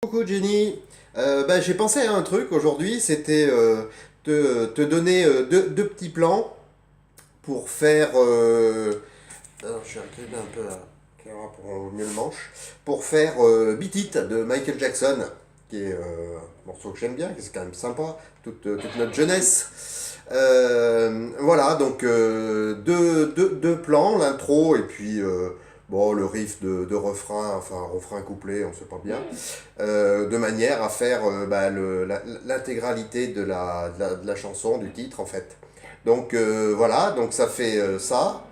Coucou Jenny. J'ai pensé à un truc aujourd'hui, c'était te donner deux petits plans pour faire... alors je vais reculer un peu la caméra pour mieux le manche. Pour faire Beat It de Michael Jackson, qui est un morceau que j'aime bien, qui est quand même sympa, toute notre jeunesse. Voilà, donc deux plans, l'intro et puis bon, le riff de refrain, enfin refrain couplet, on sait pas bien, de manière à faire l'intégralité de la chanson, du titre en fait. Donc voilà, donc ça fait ça.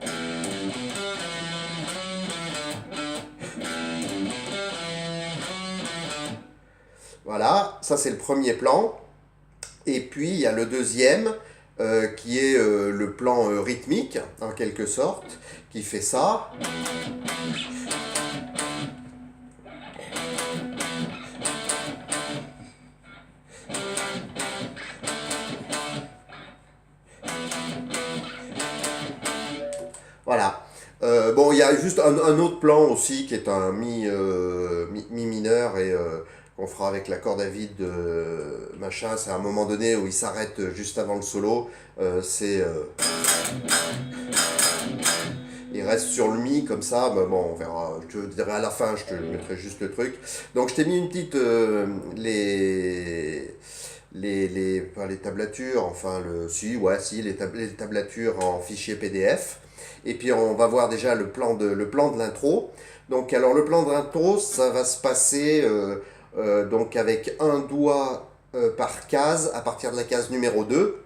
Voilà, ça c'est le premier plan. Et puis il y a le deuxième qui est le plan rythmique en quelque sorte, qui fait ça. Voilà. Bon, il y a juste un autre plan aussi qui est un mi mineur et qu'on fera avec l'accord David machin. C'est à un moment donné où il s'arrête juste avant le solo. Il reste sur le mi comme ça. Bah, bon, on verra. Je te dirai à la fin, je te mettrai juste le truc. Donc, je t'ai mis une petite. Pas les tablatures, enfin, si, les tablatures en fichier PDF. Et puis on va voir déjà le plan de l'intro. Donc alors le plan de l'intro, ça va se passer donc avec un doigt par case à partir de la case numéro 2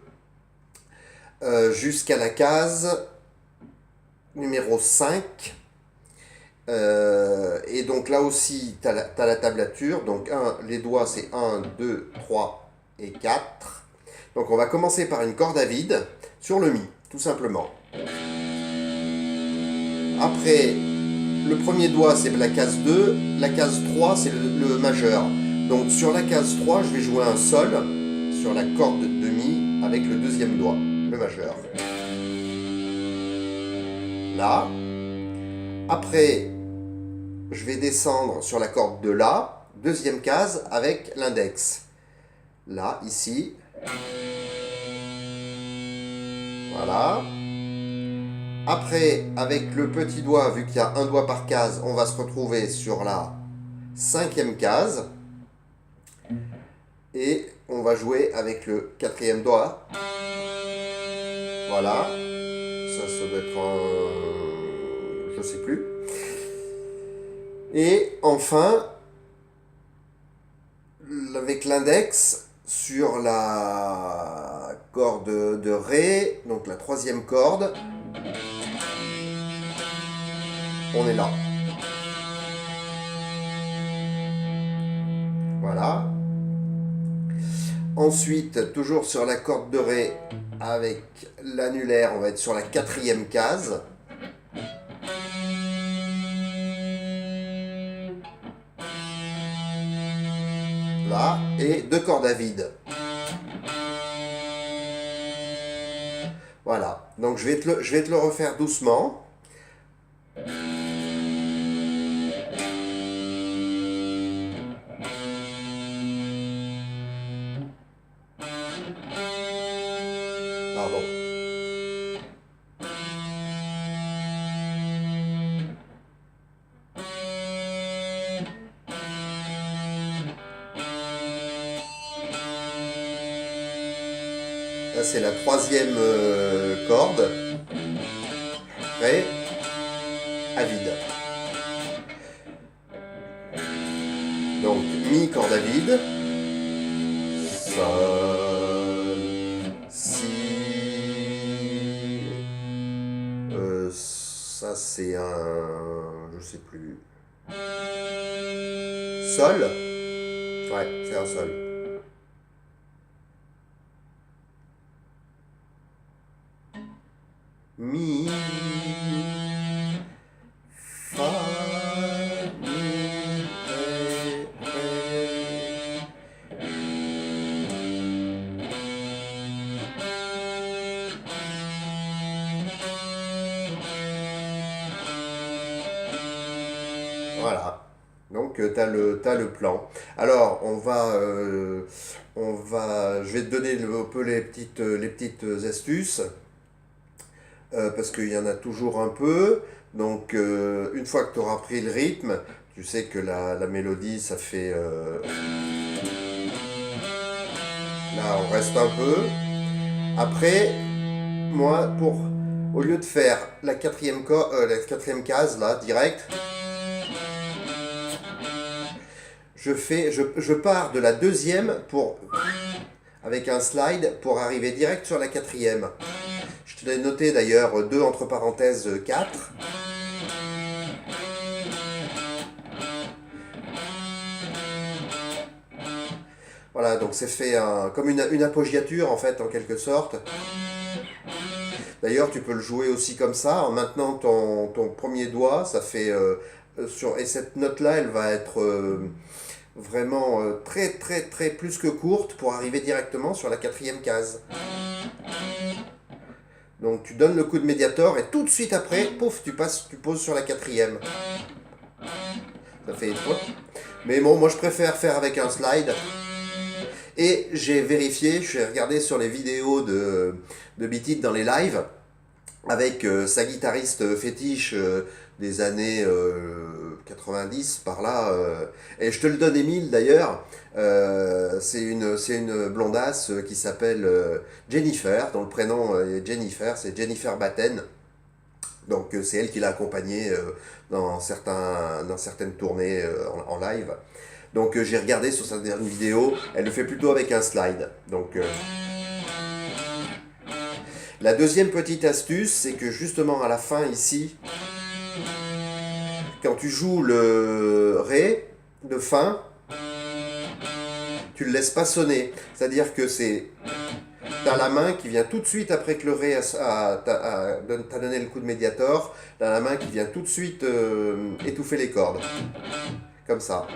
jusqu'à la case numéro 5. Et donc là aussi, tu as la tablature. Donc les doigts, c'est un 2 3 et 4. Donc on va commencer par une corde à vide sur le mi, tout simplement. Après, le premier doigt, c'est la case 2. La case 3, c'est le majeur. Donc sur la case 3, je vais jouer un sol sur la corde de mi avec le deuxième doigt, le majeur. Là. Après, je vais descendre sur la corde de la, deuxième case avec l'index. Là, ici. Voilà. Après, avec le petit doigt, vu qu'il y a un doigt par case, on va se retrouver sur la cinquième case. Et on va jouer avec le quatrième doigt. Voilà. Ça doit être un... je sais plus. Et enfin, avec l'index sur la corde de Ré, donc la troisième corde, on est là. Voilà. Ensuite, toujours sur la corde de Ré, avec l'annulaire, on va être sur la quatrième case. Là, et deux cordes à vide. Voilà. Donc je vais te le refaire doucement. Pardon. Là, c'est la troisième corde. Ré à vide. Donc, mi, corde à vide. Sol, si. Ça, c'est un... je sais plus. Sol. Ouais, c'est un sol. Mi, fa, mi, ré. Voilà. Donc Donc t'as le plan. Alors je vais te donner un peu les petites astuces, parce qu'il y en a toujours un peu. Donc une fois que tu auras pris le rythme, tu sais que la mélodie, ça fait... là, on reste un peu. Après, moi, au lieu de faire la quatrième case, là, direct, je pars de la deuxième avec un slide pour arriver direct sur la quatrième. Je te l'ai noté d'ailleurs, 2 entre parenthèses 4. Voilà, donc c'est fait comme une appoggiature en fait, en quelque sorte. D'ailleurs, tu peux le jouer aussi comme ça, en maintenant ton premier doigt, ça fait... et cette note-là, elle va être vraiment très très très plus que courte pour arriver directement sur la quatrième case. Donc tu donnes le coup de médiator et tout de suite après, pouf, tu poses sur la quatrième. Ça fait... Mais bon, moi je préfère faire avec un slide. Et j'ai vérifié, j'ai regardé sur les vidéos de Beat It dans les lives, avec sa guitariste fétiche des années 90 par là, et je te le donne Émile d'ailleurs, c'est une blondasse qui s'appelle Jennifer, dont le prénom est Jennifer, c'est Jennifer Batten. Donc c'est elle qui l'a accompagnée dans certaines tournées en live. Donc j'ai regardé sur sa dernière vidéo, elle le fait plutôt avec un slide. Donc la deuxième petite astuce, c'est que justement à la fin ici, quand tu joues le Ré de fin, tu le laisses pas sonner. C'est-à-dire que t'as la main qui vient tout de suite après que le Ré t'a donné le coup de médiator, t'as la main qui vient tout de suite étouffer les cordes. Comme ça.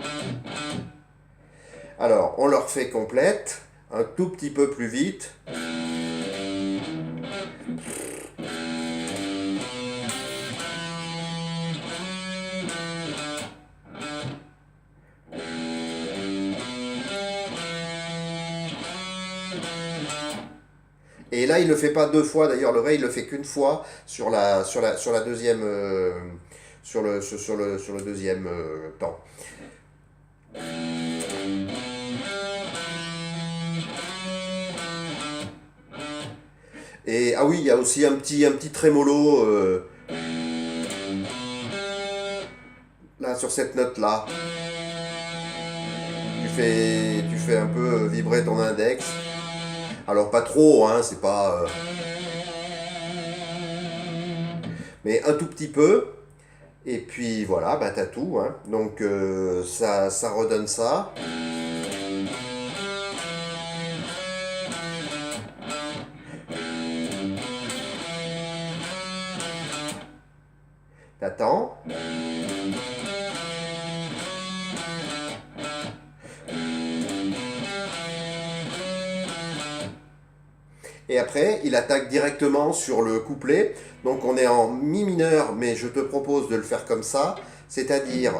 Alors, on le refait complète, un tout petit peu plus vite. Et là, il ne le fait pas 2 fois. D'ailleurs, le Ré, il le fait qu'une fois sur la deuxième, sur le deuxième temps. Et ah oui, il y a aussi un petit trémolo là sur cette note là. Tu fais un peu vibrer ton index. Alors pas trop, hein, c'est pas... mais un tout petit peu. Et puis voilà, bah t'as tout, hein. Donc ça redonne ça. T'attends. Et après, il attaque directement sur le couplet. Donc on est en mi mineur, mais je te propose de le faire comme ça. C'est-à-dire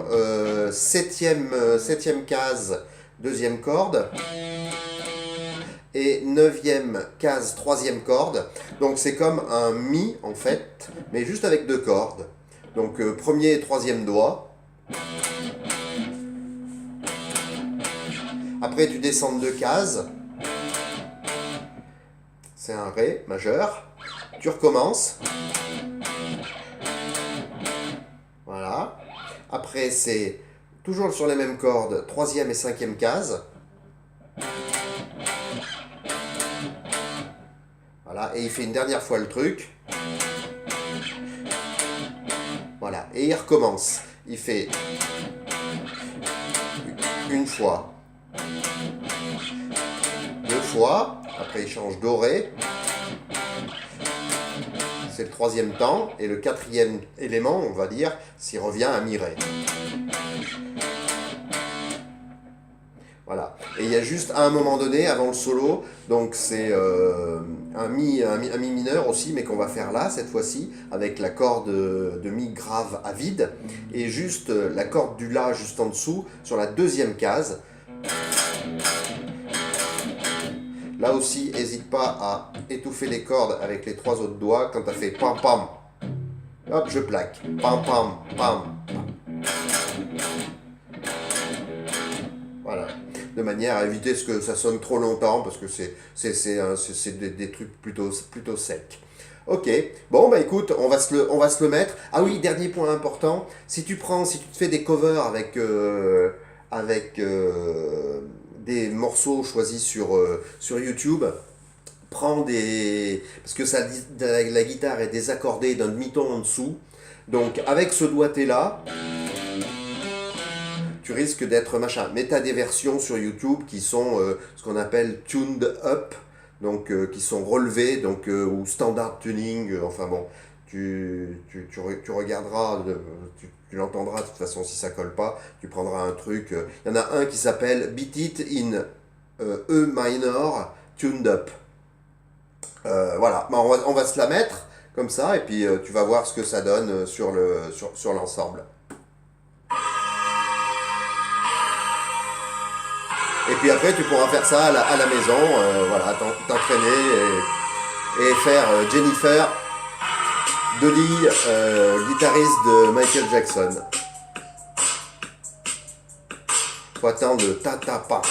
septième case, deuxième corde. Et neuvième case, troisième corde. Donc c'est comme un mi en fait, mais juste avec 2 cordes. Donc premier et troisième doigt. Après tu descends de 2 cases. C'est un Ré majeur. Tu recommences. Voilà. Après c'est toujours sur les mêmes cordes, troisième et cinquième case. Voilà, et il fait une dernière fois le truc. Voilà, et il recommence. Il fait une fois, 2 fois, après il change do ré. C'est le troisième temps, et le quatrième élément, on va dire, s'il revient à mi ré. Voilà. Et il y a juste à un moment donné, avant le solo, donc c'est un mi mineur aussi, mais qu'on va faire là, cette fois-ci, avec la corde de mi grave à vide, et juste la corde du la juste en dessous, sur la deuxième case. Là aussi, n'hésite pas à étouffer les cordes avec les trois autres doigts. Quand tu as fait pam pam, hop, je plaque. Pam pam, pam. Voilà. De manière à éviter ce que ça sonne trop longtemps, parce que c'est des trucs plutôt secs. Ok, bon bah écoute, on va se le mettre. Ah oui, dernier point important, si tu te fais des covers avec des morceaux choisis sur YouTube, prends des... Parce que la guitare est désaccordée d'un demi-ton en dessous, donc avec ce doigté là, tu risques d'être machin. Mais tu as des versions sur YouTube qui sont ce qu'on appelle tuned up, donc qui sont relevées, donc, ou standard tuning, enfin bon, tu regarderas, tu l'entendras de toute façon si ça colle pas, tu prendras un truc. Il y en a un qui s'appelle Beat It in E minor tuned up. Voilà, bah, on va se la mettre comme ça, et puis tu vas voir ce que ça donne sur l'ensemble. Et puis après, tu pourras faire ça à la maison, voilà, t'entraîner et faire Jennifer Dolly, guitariste de Michael Jackson. Faut attendre le ta-ta-pa.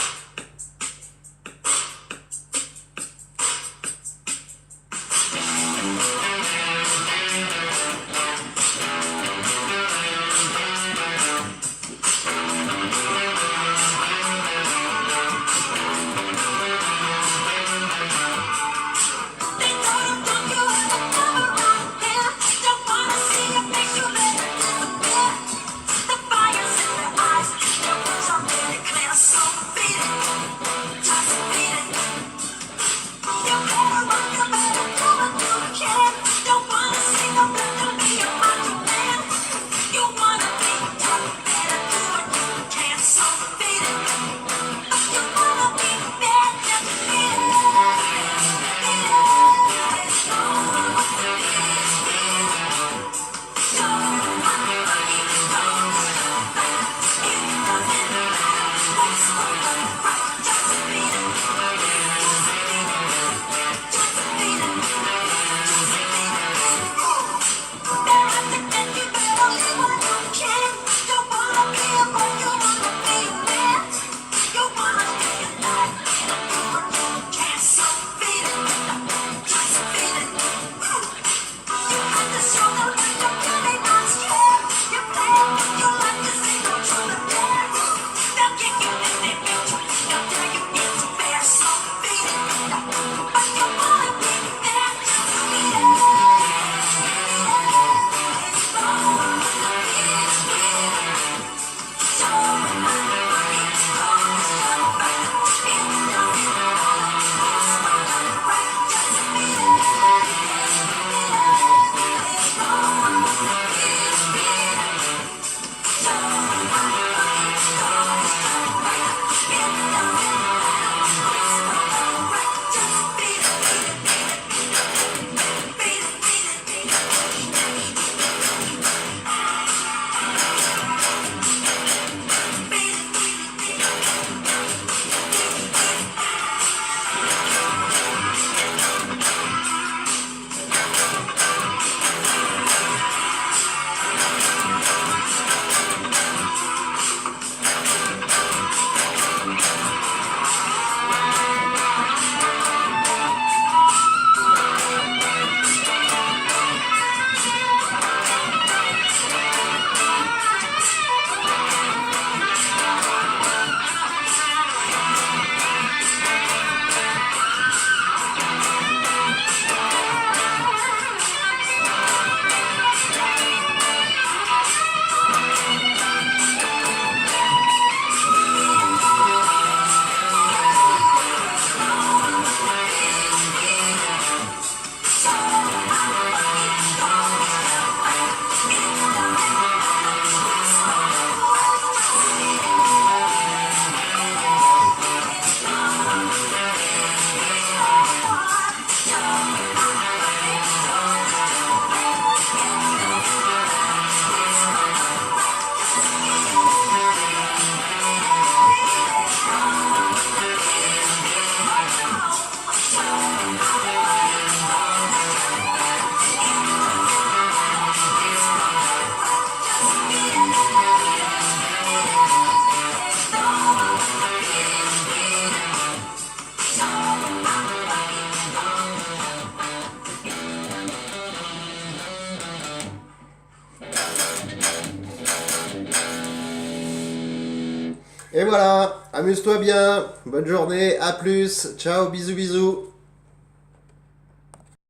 Et voilà, amuse-toi bien, bonne journée, à plus, ciao, bisous bisous.